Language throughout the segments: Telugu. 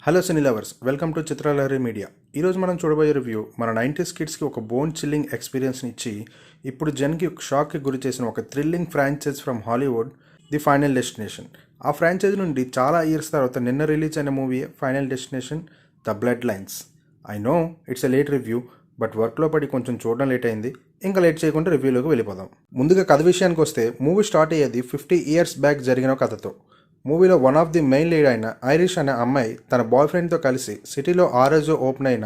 Hello cine lovers, welcome to Chitralahari media. ఈరోజు మనం చూడబోయే రివ్యూ మన 90s కిడ్స్కి ఒక బోన్ చిల్లింగ్ ఎక్స్పీరియన్స్ని ఇచ్చి ఇప్పుడు జన్కి షాక్కి గురి చేసిన ఒక thrilling franchise from Hollywood, the final destination. ఆ ఫ్రాంచైజ్ నుండి చాలా ఇయర్స్ తర్వాత నిన్న రిలీజ్ అయిన movie final destination the blood lines. I know it's a late review, but వర్క్లో పడి కొంచెం చూడడం లేట్ అయింది. ఇంకా లేట్ చేయకుండా రివ్యూలోకి వెళ్ళిపోదాం. ముందుగా కథ విషయానికి వస్తే మూవీ స్టార్ట్ అయ్యేది 50 years బ్యాక్ జరిగిన కథతో. మూవీలో one of the main lead అయిన ఐరిష్ అనే అమ్మాయి తన బాయ్ ఫ్రెండ్తో కలిసి సిటీలో ఆ రోజు ఓపెన్ అయిన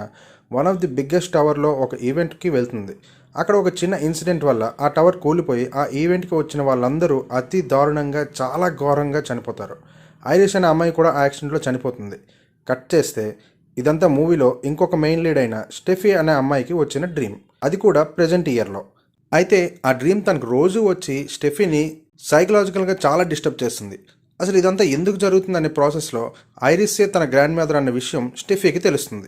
వన్ ఆఫ్ ది బిగ్గెస్ట్ టవర్లో ఒక ఈవెంట్కి వెళ్తుంది. అక్కడ ఒక చిన్న ఇన్సిడెంట్ వల్ల ఆ టవర్ కూలిపోయి ఆ ఈవెంట్కి వచ్చిన వాళ్ళందరూ అతి దారుణంగా, చాలా ఘోరంగా చనిపోతారు. ఐరిష్ అనే అమ్మాయి కూడా ఆ యాక్సిడెంట్లో చనిపోతుంది. కట్ చేస్తే ఇదంతా మూవీలో ఇంకొక మెయిన్ లీడ్ అయిన స్టెఫీ అనే అమ్మాయికి వచ్చిన డ్రీమ్, అది కూడా ప్రెజెంట్ ఇయర్లో. అయితే ఆ డ్రీమ్ తనకు రోజు వచ్చి స్టెఫీని సైకలాజికల్గా చాలా డిస్టర్బ్ చేస్తుంది. అసలు ఇదంతా ఎందుకు జరుగుతుందనే ప్రాసెస్లో ఐరిస్సే తన గ్రాండ్ మదర్ అనే విషయం స్టెఫీకి తెలుస్తుంది.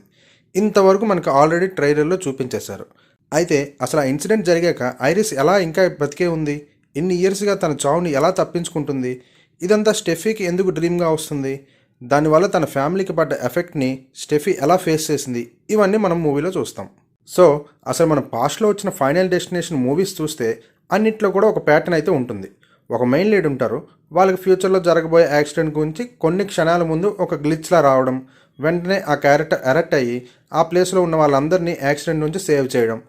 ఇంతవరకు మనకు ఆల్రెడీ ట్రైలర్లో చూపించేశారు. అయితే అసలు ఆ ఇన్సిడెంట్ జరిగాక ఐరిస్ ఎలా ఇంకా బతికే ఉంది, ఇన్ని ఇయర్స్గా తన చావుని ఎలా తప్పించుకుంటుంది, ఇదంతా స్టెఫీకి ఎందుకు డ్రీమ్గా వస్తుంది, దానివల్ల తన ఫ్యామిలీకి పడ్డ ఎఫెక్ట్ని స్టెఫీ ఎలా ఫేస్ చేసింది, ఇవన్నీ మనం మూవీలో చూస్తాం. సో అసలు మనం పాస్ట్లో వచ్చిన ఫైనల్ డెస్టినేషన్ మూవీస్ చూస్తే అన్నిట్లో కూడా ఒక ప్యాటర్న్ అయితే ఉంటుంది. ఒక మెయిన్ లీడ్ ఉంటారు, వాళ్ళకి ఫ్యూచర్లో జరగబోయే యాక్సిడెంట్ గురించి కొన్ని క్షణాల ముందు ఒక గ్లిచ్లా రావడం, వెంటనే ఆ క్యారెక్టర్ ఎరెక్ట్ అయ్యి ఆ ప్లేస్లో ఉన్న వాళ్ళందరినీ యాక్సిడెంట్ నుంచి సేవ్ చేయడం,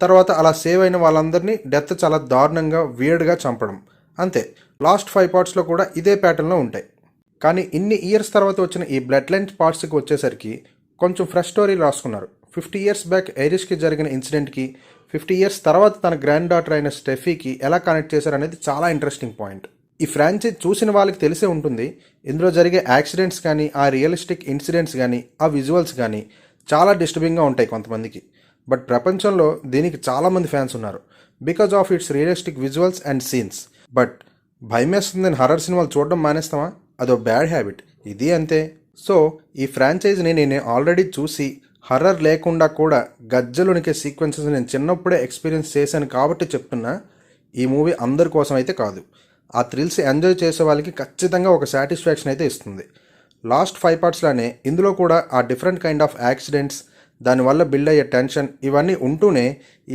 తర్వాత అలా సేవ్ అయిన వాళ్ళందరినీ డెత్ చాలా దారుణంగా వియర్డ్గా చంపడం. అంతే. లాస్ట్ 5 partsలో కూడా ఇదే ప్యాటర్న్లో ఉంటాయి. కానీ ఇన్ని ఇయర్స్ తర్వాత వచ్చిన ఈ బ్లడ్ లైన్స్ పార్ట్స్కి వచ్చేసరికి కొంచెం ఫ్రెష్ స్టోరీ రాసుకున్నారు. 50 years బ్యాక్ ఐరిష్కి జరిగిన ఇన్సిడెంట్కి 50 years తర్వాత తన గ్రాండ్ డాటర్ అయిన స్టెఫీకి ఎలా కనెక్ట్ చేశారనేది చాలా ఇంట్రెస్టింగ్ పాయింట్. ఈ ఫ్రాంచైజ్ చూసిన వాళ్ళకి తెలిసే ఉంటుంది, ఇందులో జరిగే యాక్సిడెంట్స్ కానీ, ఆ రియలిస్టిక్ ఇన్సిడెంట్స్ కానీ, ఆ విజువల్స్ కానీ చాలా డిస్టర్బింగ్గా ఉంటాయి కొంతమందికి. బట్ ప్రపంచంలో దీనికి చాలామంది ఫ్యాన్స్ ఉన్నారు because of its realistic visuals and scenes. But భయమేస్తుందని హర్రర్ సినిమాలు చూడడం మానేస్తామా? అదో బ్యాడ్ హ్యాబిట్. ఇది అంతే. సో ఈ ఫ్రాంచైజ్ని నేను ఆల్రెడీ చూసి హర్రర్ లేకుండా కూడా గజ్జలునికే సీక్వెన్సెస్ నేను చిన్నప్పుడే ఎక్స్పీరియన్స్ చేశాను కాబట్టి చెప్తున్నా, ఈ మూవీ అందరి కోసం అయితే కాదు. ఆ థ్రిల్స్ ఎంజాయ్ చేసే వాళ్ళకి ఖచ్చితంగా ఒక సాటిస్ఫాక్షన్ అయితే ఇస్తుంది. లాస్ట్ 5 partsలానే ఇందులో కూడా ఆ డిఫరెంట్ కైండ్ ఆఫ్ యాక్సిడెంట్స్, దానివల్ల బిల్డ్ అయ్యే టెన్షన్, ఇవన్నీ ఉంటూనే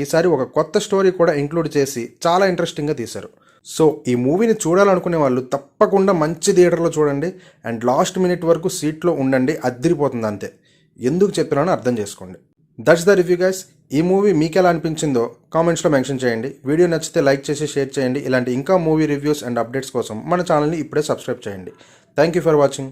ఈసారి ఒక కొత్త స్టోరీ కూడా ఇంక్లూడ్ చేసి చాలా ఇంట్రెస్టింగ్గా తీశారు. సో ఈ మూవీని చూడాలనుకునే వాళ్ళు తప్పకుండా మంచి థియేటర్లో చూడండి అండ్ లాస్ట్ మినిట్ వరకు సీట్లో ఉండండి, అద్దరిపోతుంది అంతే. ఎందుకు చెప్పినానో అర్థం చేసుకోండి. That's the review guys. ఈ మూవీ మీకు ఎలా అనిపించిందో కామెంట్స్లో మెన్షన్ చేయండి. వీడియో నచ్చితే లైక్ చేసి షేర్ చేయండి. ఇలాంటి ఇంకా మూవీ రివ్యూస్ అండ్ అప్డేట్స్ కోసం మన ఛానల్ని ఇప్పుడే సబ్స్క్రైబ్ చేయండి. Thank you for watching.